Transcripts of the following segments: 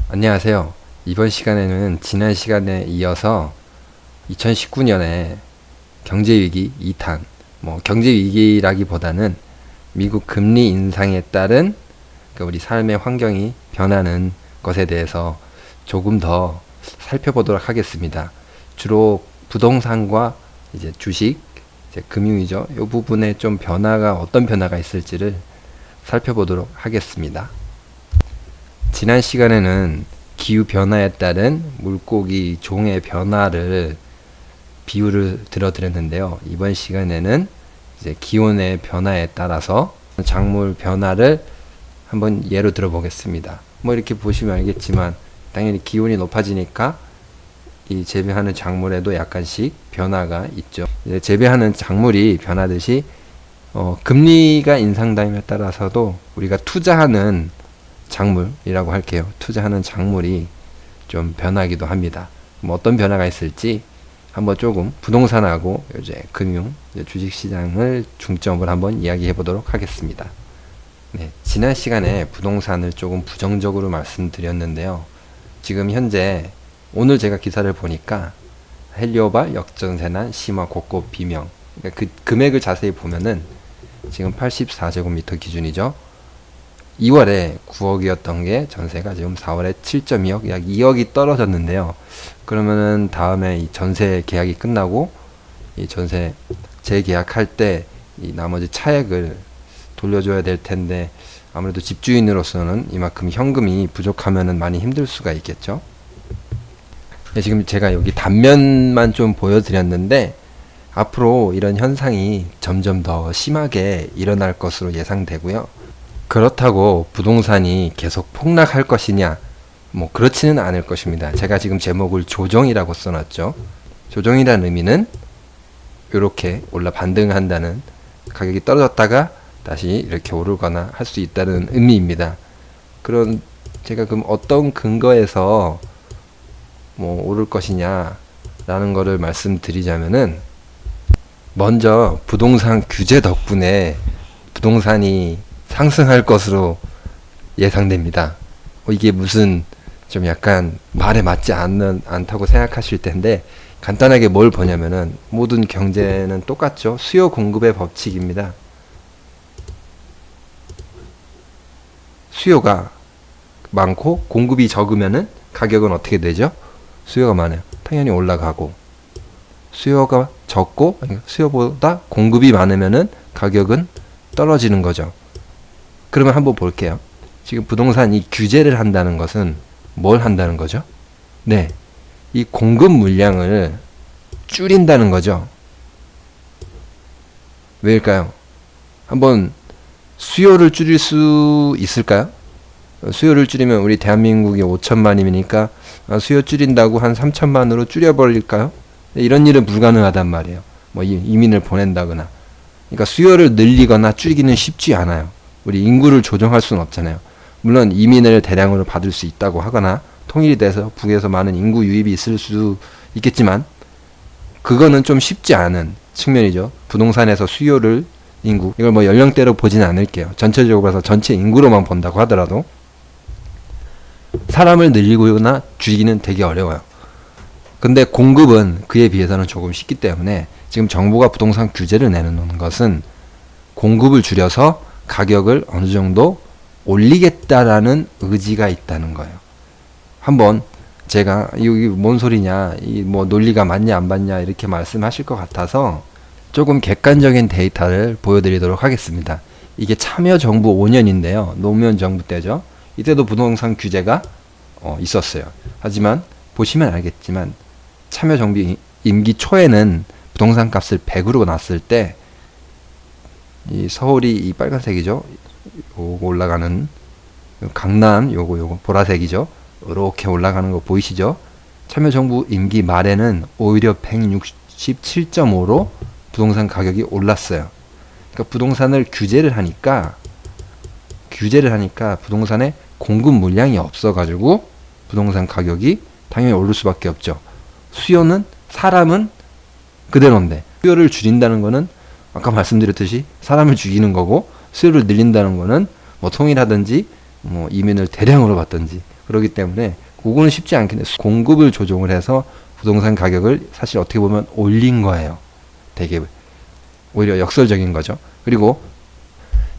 안녕하세요. 이번 시간에는 지난 시간에 이어서 2019년에 경제위기 2탄, 경제위기라기보다는 미국 금리 인상에 따른 우리 삶의 환경이 변하는 것에 대해서 조금 더 살펴보도록 하겠습니다. 주로 부동산과 이제 주식, 이제 금융이죠. 이 부분에 좀 어떤 변화가 있을지를 살펴보도록 하겠습니다. 지난 시간에는 기후 변화에 따른 물고기 종의 변화를 비유를 들어드렸는데요. 이번 시간에는 이제 기온의 변화에 따라서 작물 변화를 한번 예로 들어보겠습니다. 이렇게 보시면 알겠지만 당연히 기온이 높아지니까 이 재배하는 작물에도 약간씩 변화가 있죠. 이제 재배하는 작물이 변하듯이 금리가 인상됨에 따라서도 우리가 투자하는 작물이라고 할게요. 투자하는 작물이 좀 변하기도 합니다. 어떤 변화가 있을지 한번 조금 부동산하고 이제 금융, 주식시장을 중점으로 한번 이야기해 보도록 하겠습니다. 네, 지난 시간에 부동산을 조금 부정적으로 말씀드렸는데요. 지금 현재 오늘 제가 기사를 보니까 헬리오발 역전세난 심화 곳곳 비명. 그러니까 그 금액을 자세히 보면은 지금 84제곱미터 기준이죠. 2월에 9억이었던 게 전세가 지금 4월에 7.2억, 약 2억이 떨어졌는데요. 그러면은 다음에 이 전세 계약이 끝나고 이 전세 재계약할 때 이 나머지 차액을 돌려줘야 될 텐데 아무래도 집주인으로서는 이만큼 현금이 부족하면은 많이 힘들 수가 있겠죠. 네, 지금 제가 여기 단면만 좀 보여드렸는데 앞으로 이런 현상이 점점 더 심하게 일어날 것으로 예상되고요. 그렇다고 부동산이 계속 폭락할 것이냐? 그렇지는 않을 것입니다. 제가 지금 제목을 조정이라고 써놨죠. 조정이라는 의미는 이렇게 반등한다는, 가격이 떨어졌다가 다시 이렇게 오르거나 할 수 있다는 의미입니다. 제가 그럼 어떤 근거에서 오를 것이냐라는 거를 말씀드리자면은, 먼저 부동산 규제 덕분에 부동산이 상승할 것으로 예상됩니다. 이게 무슨 좀 약간 말에 맞지 않다고 생각하실 텐데, 간단하게 뭘 보냐면은 모든 경제는 똑같죠. 수요 공급의 법칙입니다. 수요가 많고 공급이 적으면은 가격은 어떻게 되죠? 수요가 많아요. 당연히 올라가고, 수요가 적고 수요보다 공급이 많으면은 가격은 떨어지는 거죠. 그러면 한번 볼게요. 지금 부동산이 규제를 한다는 것은 뭘 한다는 거죠? 네, 이 공급 물량을 줄인다는 거죠. 왜일까요? 한번 수요를 줄일 수 있을까요? 수요를 줄이면 우리 대한민국이 5천만이니까 수요 줄인다고 한 3천만으로 줄여버릴까요? 이런 일은 불가능하단 말이에요. 이민을 보낸다거나. 그러니까 수요를 늘리거나 줄이기는 쉽지 않아요. 우리 인구를 조정할 수는 없잖아요. 물론 이민을 대량으로 받을 수 있다고 하거나 통일이 돼서 북에서 많은 인구 유입이 있을 수 있겠지만 그거는 좀 쉽지 않은 측면이죠. 부동산에서 수요를 인구, 이걸 연령대로 보지는 않을게요. 전체적으로 봐서 전체 인구로만 본다고 하더라도 사람을 늘리거나 줄이기는 되게 어려워요. 근데 공급은 그에 비해서는 조금 쉽기 때문에 지금 정부가 부동산 규제를 내놓는 것은 공급을 줄여서 가격을 어느 정도 올리겠다라는 의지가 있다는 거예요. 한번 제가 이게 뭔 소리냐, 논리가 맞냐 안 맞냐 이렇게 말씀하실 것 같아서 조금 객관적인 데이터를 보여드리도록 하겠습니다. 이게 참여정부 5년인데요. 노무현 정부 때죠. 이때도 부동산 규제가 있었어요. 하지만 보시면 알겠지만 참여정부 임기 초에는 부동산 값을 100으로 놨을 때 이 서울이 이 빨간색이죠. 요거 올라가는 강남 요거 보라색이죠. 이렇게 올라가는 거 보이시죠? 참여정부 임기 말에는 오히려 167.5로 부동산 가격이 올랐어요. 그러니까 부동산을 규제를 하니까 부동산에 공급 물량이 없어가지고 부동산 가격이 당연히 오를 수밖에 없죠. 사람은 그대로인데 수요를 줄인다는 거는 아까 말씀드렸듯이 사람을 죽이는 거고, 수요를 늘린다는 거는 통일하든지 이민을 대량으로 받든지 그렇기 때문에 그거는 쉽지 않겠네. 공급을 조정을 해서 부동산 가격을 사실 어떻게 보면 올린 거예요. 되게 오히려 역설적인 거죠. 그리고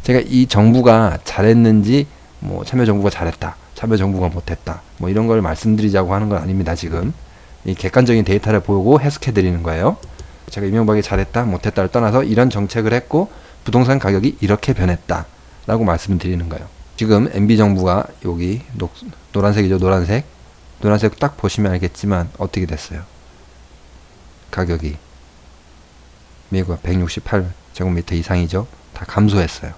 제가 이 정부가 잘했는지 뭐 참여정부가 잘했다, 참여정부가 못했다, 뭐 이런 걸 말씀드리자고 하는 건 아닙니다. 지금 이 객관적인 데이터를 보고 해석해 드리는 거예요. 제가 이명박이 잘했다 못했다를 떠나서 이런 정책을 했고 부동산 가격이 이렇게 변했다 라고 말씀을 드리는 거예요. 지금 MB정부가 여기 노란색이죠. 노란색 딱 보시면 알겠지만 어떻게 됐어요? 가격이 미국 168제곱미터 이상이죠. 다 감소했어요.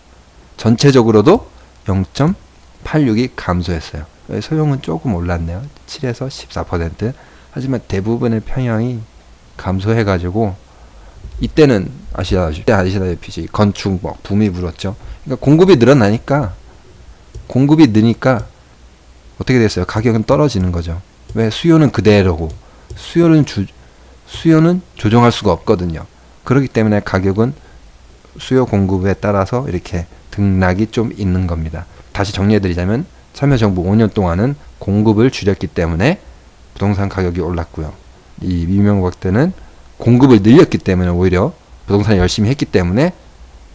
전체적으로도 0.86이 감소했어요. 소형은 조금 올랐네요. 7에서 14%. 하지만 대부분의 평형이 감소해가지고 이때는 아시다시피 건축 뭐 붐이 불었죠. 그러니까 공급이 늘어나니까 공급이 느니까 어떻게 됐어요? 가격은 떨어지는 거죠. 왜? 수요는 그대로고 수요는 조정할 수가 없거든요. 그렇기 때문에 가격은 수요 공급에 따라서 이렇게 등락이 좀 있는 겁니다. 다시 정리해드리자면 참여정부 5년 동안은 공급을 줄였기 때문에 부동산 가격이 올랐고요. 이 이명박 때는 공급을 늘렸기 때문에 오히려 부동산을 열심히 했기 때문에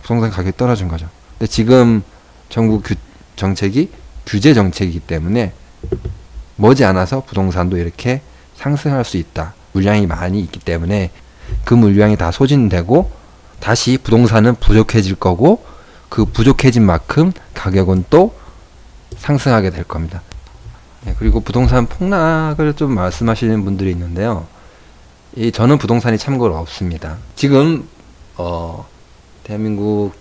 부동산 가격이 떨어진 거죠. 근데 지금 정부 정책이 규제 정책이기 때문에 머지않아서 부동산도 이렇게 상승할 수 있다. 물량이 많이 있기 때문에 그 물량이 다 소진되고 다시 부동산은 부족해질 거고 그 부족해진 만큼 가격은 또 상승하게 될 겁니다. 그리고 부동산 폭락을 좀 말씀하시는 분들이 있는데요. 저는 부동산이 참고로 없습니다. 지금 대한민국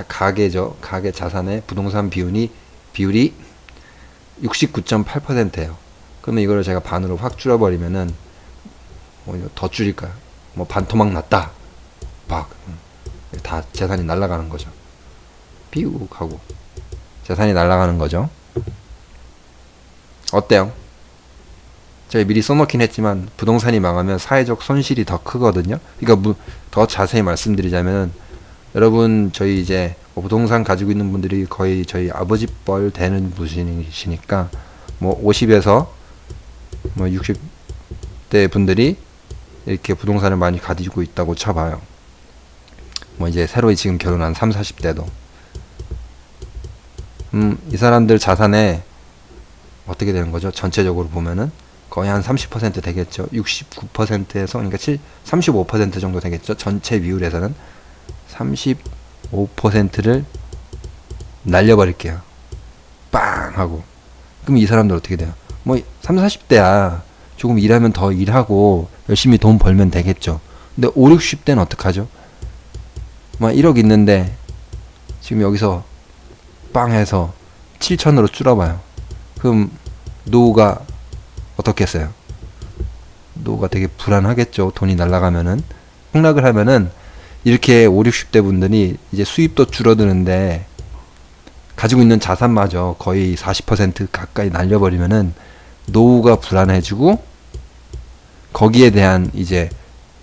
가계죠. 가계 자산의 부동산 비율이 69.8%예요. 그러면 이거를 제가 반으로 확 줄여버리면은 더 줄일까요? 뭐 반토막 났다. 막 다 재산이 날아가는 거죠. 삐욱 하고 재산이 날아가는 거죠. 어때요? 제가 미리 써놓긴 했지만 부동산이 망하면 사회적 손실이 더 크거든요. 그러니까 더 자세히 말씀드리자면 여러분 저희 이제 부동산 가지고 있는 분들이 거의 저희 아버지 뻘 되는 분이시니까 뭐 50에서 뭐 60대 분들이 이렇게 부동산을 많이 가지고 있다고 쳐봐요. 뭐 이제 새로 지금 결혼한 30, 40대도 이 사람들 자산에 어떻게 되는 거죠? 전체적으로 보면은 거의 한 30% 되겠죠. 69%에서 그러니까 35% 정도 되겠죠. 전체 비율에서는 35%를 날려버릴게요. 빵 하고. 그럼 이 사람들 어떻게 돼요? 뭐 30, 40대야. 조금 일하면 더 일하고 열심히 돈 벌면 되겠죠. 근데 5, 60대는 어떡하죠? 막 1억 있는데 지금 여기서 빵 해서 7천으로 줄어봐요. 그럼 노후가 어떻겠어요? 노후가 되게 불안하겠죠. 돈이 날아가면은. 폭락을 하면은 이렇게 5, 60대 분들이 이제 수입도 줄어드는데 가지고 있는 자산마저 거의 40% 가까이 날려버리면은 노후가 불안해지고 거기에 대한 이제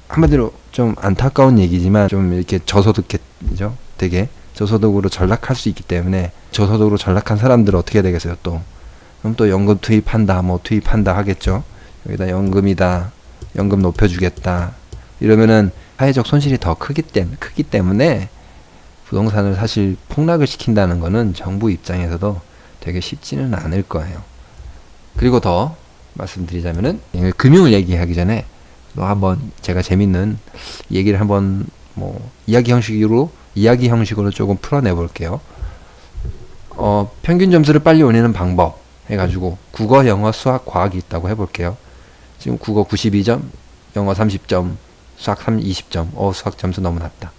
한마디로 좀 안타까운 얘기지만 좀 이렇게 저소득이죠. 되게 저소득으로 전락할 수 있기 때문에 저소득으로 전락한 사람들은 어떻게 되겠어요? 또 그럼 또 연금 투입한다 뭐 투입한다 하겠죠. 여기다 연금이다 연금 높여주겠다 이러면은 사회적 손실이 더 크기 때문에 부동산을 사실 폭락을 시킨다는 거는 정부 입장에서도 되게 쉽지는 않을 거예요. 그리고 더 말씀드리자면은 금융을 얘기하기 전에 또 한번 제가 재밌는 얘기를 한번 뭐 이야기 형식으로 조금 풀어내 볼게요. 평균 점수를 빨리 올리는 방법 해가지고 국어, 영어, 수학, 과학이 있다고 해볼게요. 지금 국어 92점, 영어 30점, 수학 20점. 수학 점수 너무 낮다.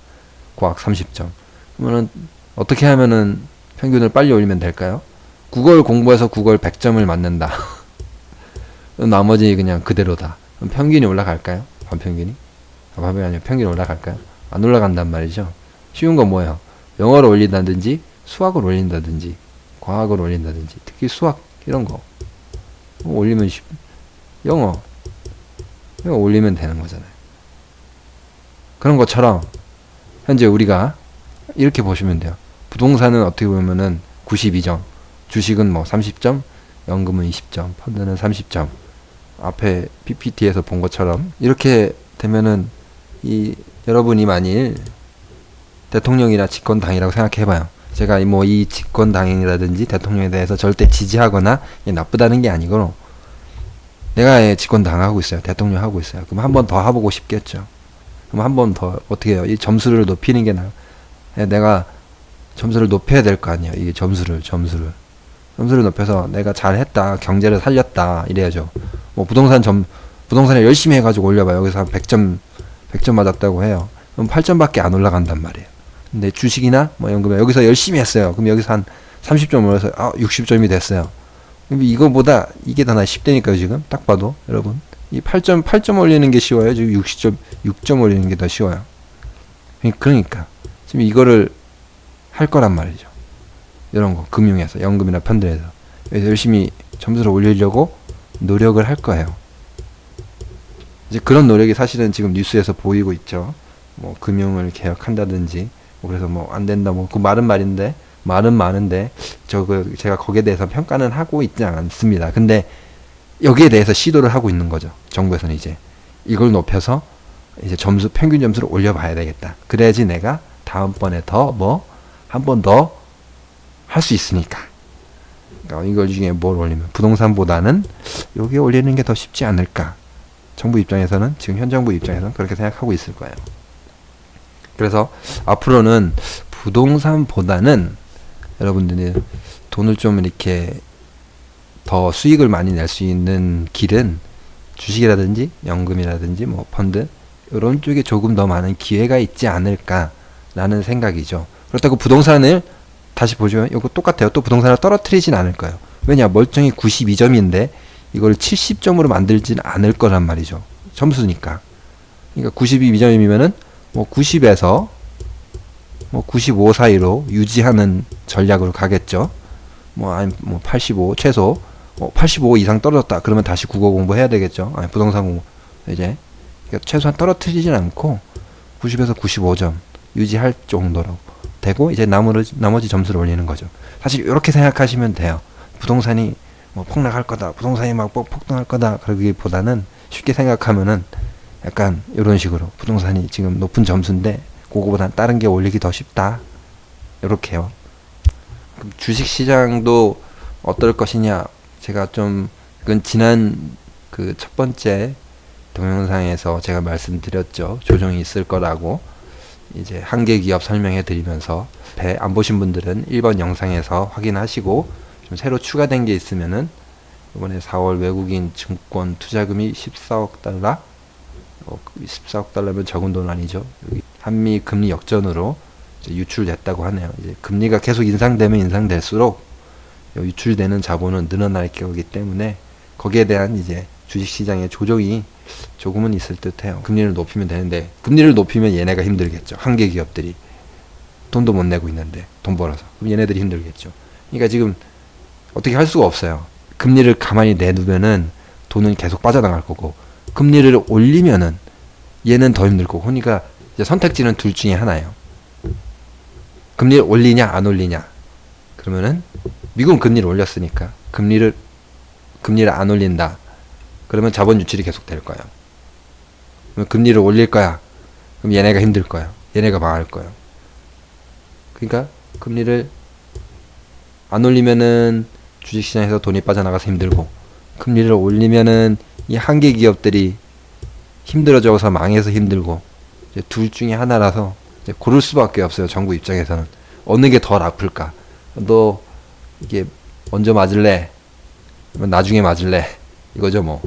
과학 30점. 그러면은 어떻게 하면은 평균을 빨리 올리면 될까요? 국어를 공부해서 국어를 100점을 맞는다. 나머지 그냥 그대로다. 그럼 평균이 올라갈까요? 반평균이? 반평균이 아니라 평균이 올라갈까요? 안 올라간단 말이죠. 쉬운 건 뭐예요? 영어를 올린다든지 수학을 올린다든지 과학을 올린다든지 특히 수학 이런 거 올리면 영어 올리면 되는 거잖아요. 그런 것처럼 현재 우리가 이렇게 보시면 돼요. 부동산은 어떻게 보면은 92점, 주식은 뭐 30점, 연금은 20점, 펀드는 30점. 앞에 PPT에서 본 것처럼 이렇게 되면은 여러분이 만일 대통령이나 집권당이라고 생각해봐요. 제가 뭐 이 집권당이라든지 대통령에 대해서 절대 지지하거나 나쁘다는 게 아니고, 내가 집권당 하고 있어요. 대통령 하고 있어요. 그럼 한 번 더 해보고 싶겠죠. 그럼 한 번 더 어떻게 해요? 이 점수를 높이는 게 내가 점수를 높여야 될 거 아니에요. 이게 점수를 높여서 내가 잘했다, 경제를 살렸다 이래야죠. 뭐 부동산에 열심히 해가지고 올려봐요. 여기서 한 100점 맞았다고 해요. 그럼 8점밖에 안 올라간단 말이에요. 근데 주식이나 뭐 연금에 여기서 열심히 했어요. 그럼 여기서 한 30점 올려서 60점이 됐어요. 그럼 이거보다 이게 더 10대니까요. 지금 딱 봐도 여러분 이 8점 올리는 게 쉬워요. 지금 6점 올리는 게 더 쉬워요. 그러니까 지금 이거를 할 거란 말이죠. 이런 거 금융에서, 연금이나 펀드에서 열심히 점수를 올리려고 노력을 할 거예요. 이제 그런 노력이 사실은 지금 뉴스에서 보이고 있죠. 뭐 금융을 개혁한다든지, 그래서 뭐 안 된다, 뭐 그 말은 많은데 제가 거기에 대해서 평가는 하고 있지 않습니다. 근데 여기에 대해서 시도를 하고 있는 거죠. 정부에서는 이제 이걸 높여서 이제 평균 점수를 올려봐야 되겠다. 그래야지 내가 다음번에 한 번 더 할 수 있으니까. 그러니까 이걸 중에 뭘 올리면 부동산보다는 여기에 올리는 게 더 쉽지 않을까. 정부 입장에서는, 지금 현 정부 입장에서는 그렇게 생각하고 있을 거예요. 그래서 앞으로는 부동산보다는 여러분들이 돈을 좀 이렇게 더 수익을 많이 낼 수 있는 길은 주식이라든지 연금이라든지 뭐 펀드 이런 쪽에 조금 더 많은 기회가 있지 않을까라는 생각이죠. 그렇다고 부동산을 다시 보죠. 이거 똑같아요. 또 부동산을 떨어뜨리진 않을 거예요. 왜냐, 멀쩡히 92점인데 이걸 70점으로 만들지는 않을 거란 말이죠. 점수니까. 그러니까 92점이면은 뭐 90에서 뭐 95 사이로 유지하는 전략으로 가겠죠. 아니 85 최소 85 이상 떨어졌다. 그러면 다시 국어 공부해야 되겠죠. 아니 부동산 공부 이제 그러니까 최소한 떨어뜨리진 않고 90에서 95점 유지할 정도로 되고, 이제 나머지 점수를 올리는 거죠. 사실 이렇게 생각하시면 돼요. 부동산이 뭐 폭락할 거다, 부동산이 막 폭등할 거다, 그러기보다는 쉽게 생각하면은 약간 이런 식으로 부동산이 지금 높은 점수인데 그거보단 다른 게 올리기 더 쉽다, 이렇게요. 주식 시장도 어떨 것이냐, 제가 좀 이건 지난 그 첫 번째 동영상에서 제가 말씀드렸죠. 조정이 있을 거라고. 이제 한계 기업 설명해 드리면서, 안 보신 분들은 1번 영상에서 확인하시고, 좀 새로 추가된 게 있으면은 이번에 4월 외국인 증권 투자금이 14억 달러, 14억 달러면 적은 돈 아니죠. 여기 한미 금리 역전으로 이제 유출됐다고 하네요. 이제 금리가 계속 인상되면 인상될수록 유출되는 자본은 늘어날 거기 때문에 거기에 대한 이제 주식시장의 조정이 조금은 있을 듯해요. 금리를 높이면 되는데, 금리를 높이면 얘네가 힘들겠죠. 한계 기업들이 돈도 못 내고 있는데, 돈 벌어서 그럼 얘네들이 힘들겠죠. 그러니까 지금 어떻게 할 수가 없어요. 금리를 가만히 내두면은 돈은 계속 빠져나갈 거고, 금리를 올리면은 얘는 더 힘들 거고. 그러니까 이제 선택지는 둘 중에 하나예요. 금리를 올리냐 안 올리냐. 그러면은 미국은 금리를 올렸으니까 금리를 안 올린다. 그러면 자본 유출이 계속 될 거예요. 그럼 금리를 올릴 거야. 그럼 얘네가 힘들 거야. 얘네가 망할 거예요. 그러니까 금리를 안 올리면은 주식시장에서 돈이 빠져나가서 힘들고, 금리를 올리면은 이 한계 기업들이 힘들어져서 망해서 힘들고, 이제 둘 중에 하나라서 이제 고를 수밖에 없어요. 정부 입장에서는 어느 게 덜 아플까? 너 이게 먼저 맞을래? 나중에 맞을래? 이거죠. 뭐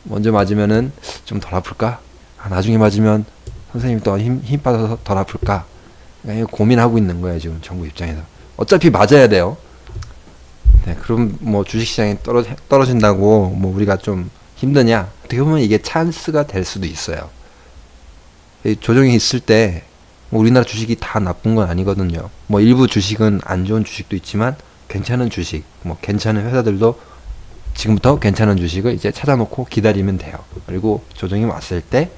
먼저 맞으면은 좀 덜 아플까? 나중에 맞으면 선생님 또 힘 빠져서 덜 아플까? 그러니까 고민하고 있는 거예요. 지금 정부 입장에서 어차피 맞아야 돼요. 네, 그럼 뭐 주식시장이 떨어진다고 뭐 우리가 좀 힘드냐? 어떻게 보면 이게 찬스가 될 수도 있어요. 조정이 있을 때 뭐 우리나라 주식이 다 나쁜 건 아니거든요. 뭐 일부 주식은 안 좋은 주식도 있지만 괜찮은 주식, 뭐 괜찮은 회사들도 지금부터 괜찮은 주식을 이제 찾아놓고 기다리면 돼요. 그리고 조정이 왔을 때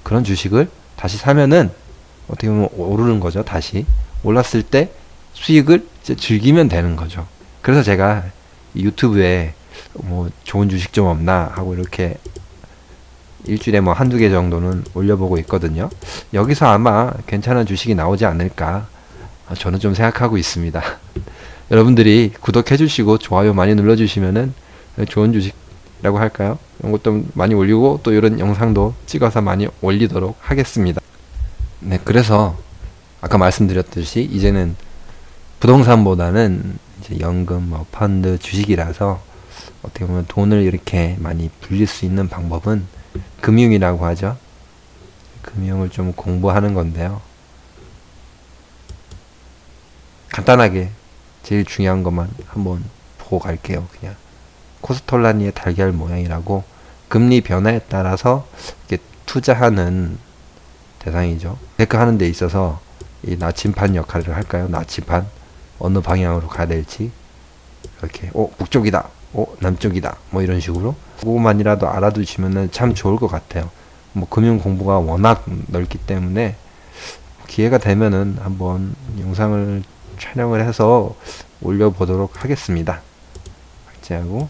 그런 주식을 다시 사면은 어떻게 보면 오르는 거죠. 다시 올랐을 때 수익을 이제 즐기면 되는 거죠. 그래서 제가 유튜브에 뭐 좋은 주식 좀 없나 하고 이렇게 일주일에 뭐 한두 개 정도는 올려보고 있거든요. 여기서 아마 괜찮은 주식이 나오지 않을까 저는 좀 생각하고 있습니다. 여러분들이 구독해 주시고 좋아요 많이 눌러 주시면은 좋은 주식이라고 할까요? 이런 것도 많이 올리고 또 이런 영상도 찍어서 많이 올리도록 하겠습니다. 네, 그래서 아까 말씀드렸듯이 이제는 부동산보다는 이제 연금, 뭐 펀드, 주식이라서 어떻게 보면 돈을 이렇게 많이 불릴 수 있는 방법은 금융이라고 하죠. 금융을 좀 공부하는 건데요. 간단하게 제일 중요한 것만 한번 보고 갈게요. 그냥 코스톨라니의 달걀 모양이라고 금리 변화에 따라서 이렇게 투자하는 대상이죠. 체크하는 데 있어서 이 나침반 역할을 할까요? 나침반 어느 방향으로 가야 될지 이렇게 북쪽이다, 남쪽이다, 뭐 이런 식으로 그거만이라도 알아두시면은 참 좋을 것 같아요. 뭐 금융 공부가 워낙 넓기 때문에 기회가 되면은 한번 영상을 촬영을 해서 올려보도록 하겠습니다. 박지하고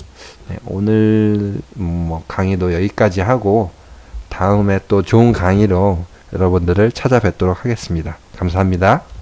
네, 오늘 뭐 강의도 여기까지 하고 다음에 또 좋은 강의로 여러분들을 찾아뵙도록 하겠습니다. 감사합니다.